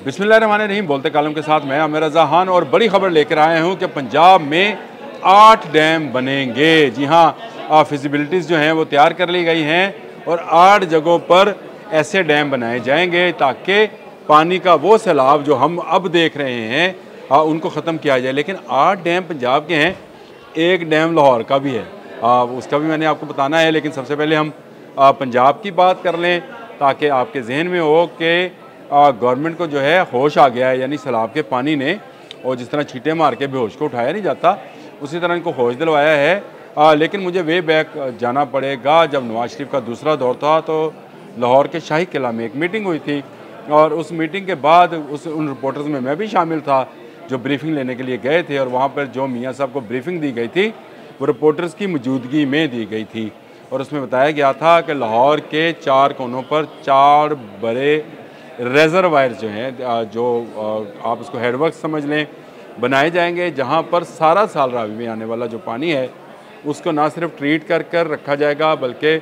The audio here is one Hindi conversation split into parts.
बिस्मिल्लाहिर्रहमानिर्रहीम। बोलते कालम के साथ मैं आमिर रज़ा खान और बड़ी खबर लेकर आए हूँ कि पंजाब में 8 डैम बनेंगे। जी हाँ, फिजिबिलिटीज़ जो हैं वो तैयार कर ली गई हैं और 8 जगहों पर ऐसे डैम बनाए जाएंगे ताकि पानी का वो सैलाब जो हम अब देख रहे हैं उनको ख़त्म किया जाए। लेकिन 8 डैम पंजाब के हैं, एक डैम लाहौर का भी है, उसका भी मैंने आपको बताना है। लेकिन सबसे पहले हम पंजाब की बात कर लें ताकि आपके जहन में हो कि गवर्नमेंट को जो है होश आ गया है, यानी सैलाब के पानी ने, और जिस तरह छींटे मार के बेहोश को उठाया नहीं जाता उसी तरह इनको होश दिलवाया है। लेकिन मुझे वे बैक जाना पड़ेगा। जब नवाज शरीफ का दूसरा दौर था तो लाहौर के शाही किला में एक मीटिंग हुई थी और उस मीटिंग के बाद उन रिपोर्टर्स में मैं भी शामिल था जो ब्रीफिंग लेने के लिए गए थे, और वहाँ पर जो मियाँ साहब को ब्रीफिंग दी गई थी वो रिपोर्टर्स की मौजूदगी में दी गई थी और उसमें बताया गया था कि लाहौर के 4 कोनों पर 4 बड़े रेजरवायर जो हैं, जो आप उसको हेडवर्क समझ लें, बनाए जाएंगे जहां पर सारा साल रावी में आने वाला जो पानी है उसको ना सिर्फ ट्रीट कर कर रखा जाएगा बल्कि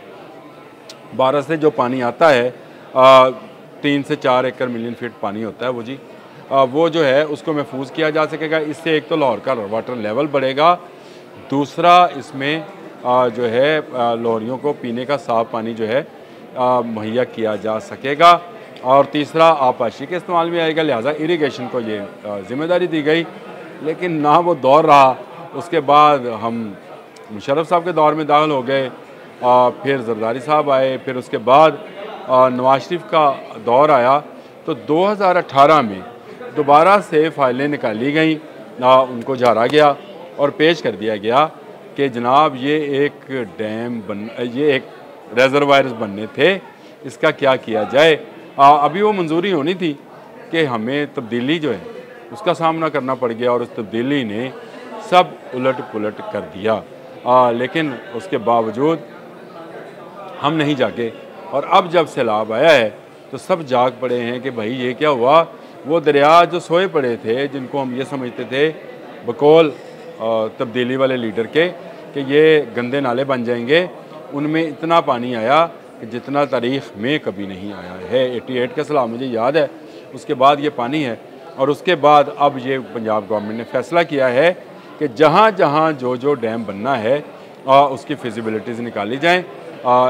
12 से जो पानी आता है 3 से 4 एकड़ मिलियन फीट पानी होता है वो जो है उसको महफूज किया जा सकेगा। इससे एक तो लाहौर का वाटर लेवल बढ़ेगा, दूसरा इसमें जो है लाहौरियों को पीने का साफ़ पानी जो है मुहैया किया जा सकेगा, और तीसरा आबपाशी के इस्तेमाल में आएगा। लिहाजा इरिगेशन को ये ज़िम्मेदारी दी गई, लेकिन ना वो दौर रहा। उसके बाद हम मुशर्रफ साहब के दौर में दाखिल हो गए, फिर जरदारी साहब आए, फिर उसके बाद नवाज शरीफ का दौर आया। तो 2018 में दोबारा से फाइलें निकाली गई, उनको झाड़ा गया और पेश कर दिया गया कि जनाब ये एक रेजरवायर्स बनने थे, इसका क्या किया जाए। अभी वो मंजूरी होनी थी कि हमें तब्दीली जो है उसका सामना करना पड़ गया और उस तब्दीली ने सब उलट पुलट कर दिया। लेकिन उसके बावजूद हम नहीं जागे, और अब जब सैलाब आया है तो सब जाग पड़े हैं कि भाई ये क्या हुआ। वो दरिया जो सोए पड़े थे, जिनको हम ये समझते थे बकौल तब्दीली वाले लीडर के कि ये गंदे नाले बन जाएंगे, उनमें इतना पानी आया कि जितना तारीख़ में कभी नहीं आया है। 88 का सैलाब मुझे याद है, उसके बाद ये पानी है। और उसके बाद अब ये पंजाब गवर्नमेंट ने फैसला किया है कि जहाँ जहाँ जो डैम बनना है उसकी फिजिबिलिटीज़ निकाली जाएँ।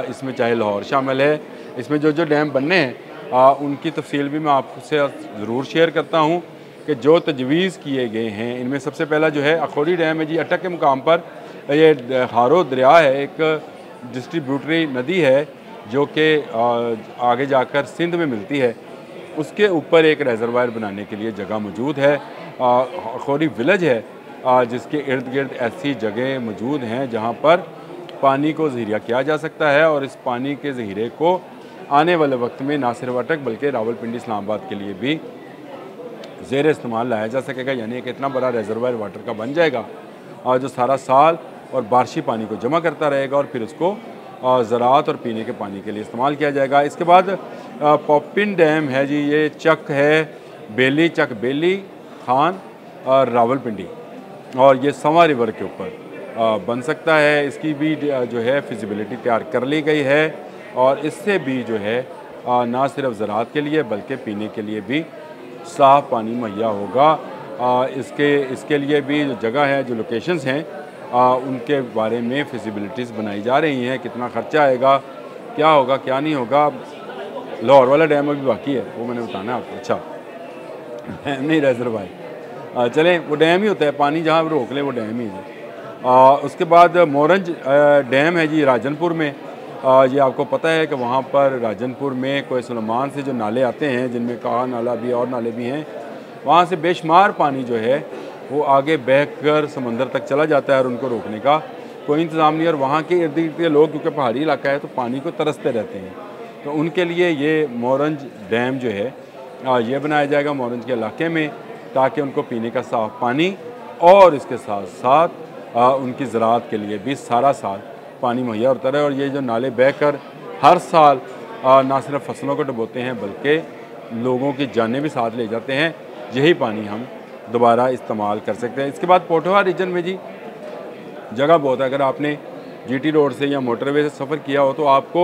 इसमें चाहे लाहौर शामिल है, इसमें जो डैम बनने हैं उनकी तफसील भी मैं आपसे ज़रूर शेयर करता हूँ कि जो तजवीज़ किए गए हैं। इनमें सबसे पहला जो है अखौरी डैम है जी, अटक के मुकाम पर। ये हारो दरिया है, एक डिस्ट्रीब्यूटरी नदी है जो कि आगे जाकर सिंध में मिलती है। उसके ऊपर एक रेजरवायर बनाने के लिए जगह मौजूद है। अखौरी विलेज है जिसके इर्द गिर्द ऐसी जगह मौजूद हैं जहाँ पर पानी को ज़ख़ीरा किया जा सकता है, और इस पानी के ज़ख़ीरे को आने वाले वक्त में ना सिर्फ अटक बल्कि रावलपिंडी इस्लामाबाद के लिए भी ज़ेर इस्तेमाल लाया जा सकेगा। यानी एक इतना बड़ा रेजरवायर वाटर का बन जाएगा जो सारा साल और बारिशी पानी को जमा करता रहेगा और फिर उसको ज़राअत और पीने के पानी के लिए इस्तेमाल किया जाएगा। इसके बाद पॉपिन डैम है जी, ये चक है बेली, चक बेली खान और रावलपिंडी, और ये सवा रिवर के ऊपर बन सकता है। इसकी भी जो है फिजिबिलिटी तैयार कर ली गई है, और इससे भी जो है ना सिर्फ ज़राअत के लिए बल्कि पीने के लिए भी साफ़ पानी मुहैया होगा। इसके लिए भी जो जगह है, जो लोकेशंस हैं, उनके बारे में फिजिबिलिटीज़ बनाई जा रही हैं। कितना ख़र्चा आएगा, क्या होगा, क्या नहीं होगा। लाहौर वाला डैम अभी बाकी है, वो मैंने बताना है आपको। अच्छा, डैम नहीं रेजरवायर, चलें वो डैम ही होता है, पानी जहाँ रोक ले वो डैम ही है। उसके बाद मोरंज डैम है जी राजनपुर में। ये आपको पता है कि वहाँ पर राजनपुर में कोई सुलेमान से जो नाले आते हैं, जिनमें काहा नाला भी और नाले भी हैं, वहाँ से बेशुमार पानी जो है वो आगे बह कर समंदर तक चला जाता है और उनको रोकने का कोई इंतज़ाम नहीं। और वहाँ के इर्द गिर्द के लोग, क्योंकि पहाड़ी इलाका है, तो पानी को तरसते रहते हैं, तो उनके लिए ये मोरंज डैम जो है ये बनाया जाएगा मोरंज के इलाके में, ताकि उनको पीने का साफ़ पानी और इसके साथ साथ उनकी ज़राअत के लिए भी सारा साल पानी मुहैया होता रहे। और ये जो नाले बह कर हर साल ना सिर्फ फसलों को डुबोते हैं बल्कि लोगों की जानें भी साथ ले जाते हैं, यही पानी हम दोबारा इस्तेमाल कर सकते हैं। इसके बाद पोठवा रीजन में जी जगह बहुत है। अगर आपने जीटी रोड से या मोटरवे से सफ़र किया हो तो आपको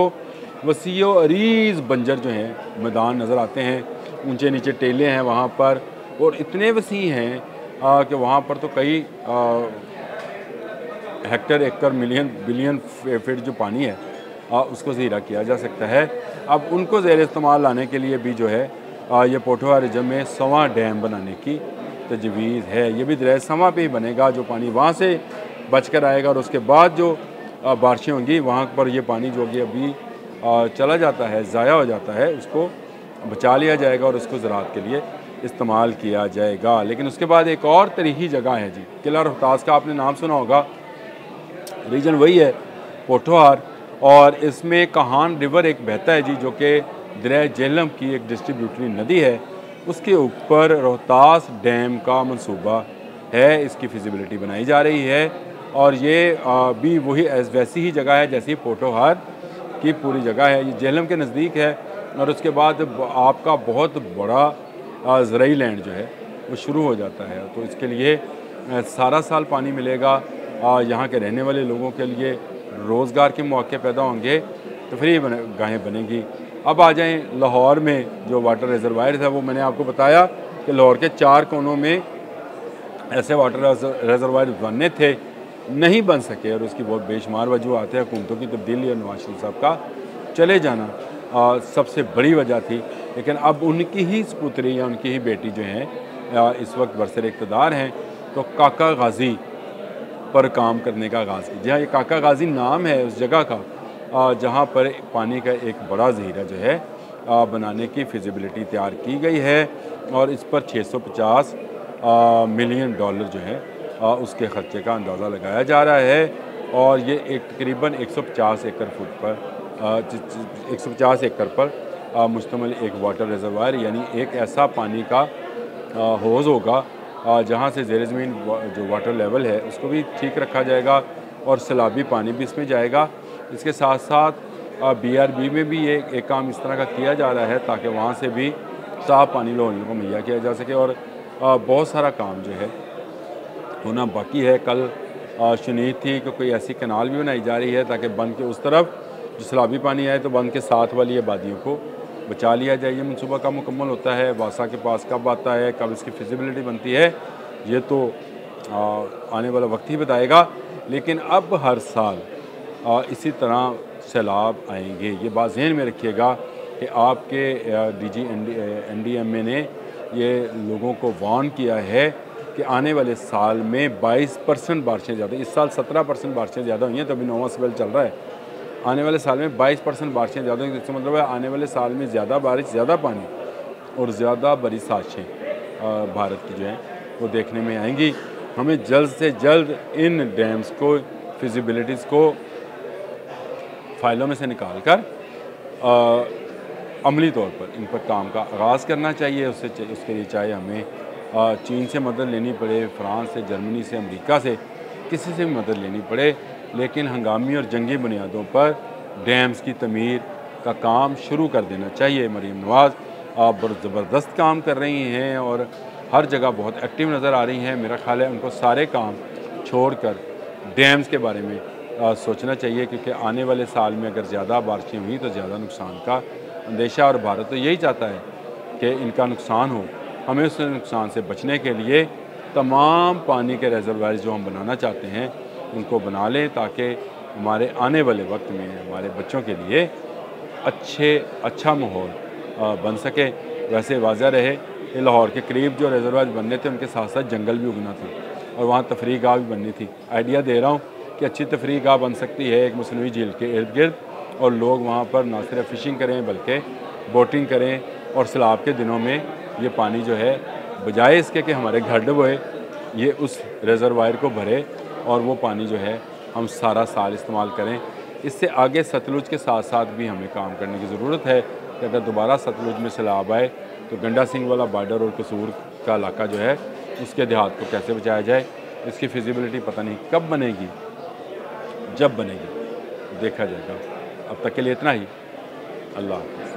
वसीओ अरीज़ बंजर जो हैं मैदान नज़र आते हैं, ऊंचे नीचे टेले हैं वहाँ पर, और इतने वसी हैं कि वहाँ पर तो कई हेक्टर एकड़ मिलियन बिलियन फीट जो पानी है उसको ज़ीरा किया जा सकता है। अब उनको ज़ेर इस्तेमाल लाने के लिए भी जो है ये पोठोहार रिजन में सवा डैम बनाने की तजवीज़ है। ये भी दरिया सवा पे ही बनेगा, जो पानी वहाँ से बच कर आएगा और उसके बाद जो बारिशें होंगी वहाँ पर ये पानी जो कि अभी चला जाता है, ज़ाया हो जाता है, उसको बचा लिया जाएगा और उसको ज़राअत के लिए इस्तेमाल किया जाएगा। लेकिन उसके बाद एक और तरीही जगह है जी, किला रोहतास का आपने नाम सुना होगा। रीजन वही है पोठोहार, और इसमें कहान रिवर एक बहता है जी, जो कि दरिया झेलम की एक डिस्ट्रीब्यूटरी नदी है। उसके ऊपर रोहतास डैम का मंसूबा है, इसकी फिजिबिलिटी बनाई जा रही है, और ये भी वही वैसी ही जगह है जैसी पोठोहार की पूरी जगह है। ये झेलम के नज़दीक है, और उसके बाद आपका बहुत बड़ा ज़राई लैंड जो है वो शुरू हो जाता है। तो इसके लिए सारा साल पानी मिलेगा, यहाँ के रहने वाले लोगों के लिए रोज़गार के मौके पैदा होंगे, तफरीह गाहें बनेंगी। अब आ जाएं लाहौर में जो वाटर रिजर्वायर है, वो मैंने आपको बताया कि लाहौर के 4 कोनों में ऐसे वाटर रिजर्वायर बनने थे, नहीं बन सके, और उसकी बहुत बेशुमार वजूहत है। हुकूमतों की तब्दीली और नवाज शरीफ साहब का चले जाना सबसे बड़ी वजह थी। लेकिन अब उनकी ही सपुत्री या उनकी ही बेटी जो हैं इस वक्त बरसर इक़्तिदार हैं, तो काका गाजी पर काम करने का आगाज़ किया। जहाँ ये काका गाजी नाम है उस जगह का जहाँ पर पानी का एक बड़ा ज़हीरा जो है बनाने की फिजिबिलिटी तैयार की गई है, और इस पर 650 मिलियन डॉलर जो है उसके ख़र्चे का अंदाज़ा लगाया जा रहा है। और ये एक तकरीबन 150 एकड़ फुट पर 150 एकड़ पर मुश्तमिल एक वाटर रिजर्वायर, यानी एक ऐसा पानी का हौज़ होगा जहाँ से ज़ेर ज़मीन जो वाटर लेवल है उसको भी ठीक रखा जाएगा, और सैलाबी पानी भी इसमें जाएगा। इसके साथ साथ BRB में भी ये एक काम इस तरह का किया जा रहा है ताकि वहाँ से भी साफ़ पानी लोगों को मुहैया किया जा सके, और बहुत सारा काम जो है होना बाकी है। कल शुनीद थी कि कोई ऐसी कनाल भी बनाई जा रही है ताकि बंद के उस तरफ जो सैलाबी पानी आए तो बंद के साथ वाली आबादियों को बचा लिया जाए। ये मनसूबा कब मुकम्मल होता है, वासा के पास कब आता है, कब इसकी फिजिबिलिटी बनती है, ये तो आने वाला वक्त ही बताएगा। लेकिन अब हर साल इसी तरह सैलाब आएंगे, ये बात ज़हन में रखिएगा कि आपके DG NDMA ने ये लोगों को वार्न किया है कि आने वाले साल में 22% बारिशें ज़्यादा, इस साल 17% बारिशें ज़्यादा हुई हैं, तो अभी 9वां स्पेल चल रहा है। आने वाले साल में 22% बारिशें ज़्यादा हुई, इसका मतलब है आने वाले साल में ज़्यादा बारिश, ज़्यादा पानी और ज़्यादा बड़ी साजिशें भारत की जो हैं वो देखने में आएंगी। हमें जल्द से जल्द इन डैम्स को, फिजिबिलिटीज़ को फाइलों में से निकाल कर अमली तौर पर इन पर काम का आगाज़ करना चाहिए। उसके लिए चाहे हमें चीन से मदद लेनी पड़े, फ्रांस से, जर्मनी से, अमेरिका से, किसी से भी मदद लेनी पड़े, लेकिन हंगामी और जंगी बुनियादों पर डैम्स की तमीर का काम शुरू कर देना चाहिए। मरीम नवाज़ आप ज़बरदस्त काम कर रही हैं और हर जगह बहुत एक्टिव नज़र आ रही हैं। मेरा ख्याल है उनको सारे काम छोड़कर डैम्स के बारे में सोचना चाहिए, क्योंकि आने वाले साल में अगर ज़्यादा बारिशें हुई तो ज़्यादा नुकसान का अंदेशा, और भारत तो यही चाहता है कि इनका नुकसान हो। हमें उस नुकसान से बचने के लिए तमाम पानी के रिजर्वायर जो हम बनाना चाहते हैं उनको बना लें, ताकि हमारे आने वाले वक्त में हमारे बच्चों के लिए अच्छा माहौल बन सके। वैसे वाज़ह रहे कि लाहौर के करीब जो रिजर्वायर बनने थे उनके साथ साथ जंगल भी उगना था और वहाँ तफरीह गाह भी बननी थी। आइडिया दे रहा हूँ कि अच्छी तफरीह गाह बन सकती है एक मसनूई झील के इर्द गिर्द, और लोग वहाँ पर ना सिर्फ फ़िशिंग करें बल्कि बोटिंग करें, और सैलाब के दिनों में ये पानी जो है बजाय इसके कि हमारे घर डुबोए, ये उस रिजर्वायर को भरे और वो पानी जो है हम सारा साल इस्तेमाल करें। इससे आगे सतलुज के साथ साथ भी हमें काम करने की ज़रूरत है कि अगर दोबारा सतलुज में सैलाब आए तो गंडा सिंह वाला बॉर्डर और कसूर का इलाका जो है उसके देहात को कैसे बचाया जाए। इसकी फिजिबिलिटी पता नहीं कब बनेगी, जब बनेगी देखा जाएगा। अब तक के लिए इतना ही। अल्लाह हाफ़िज़।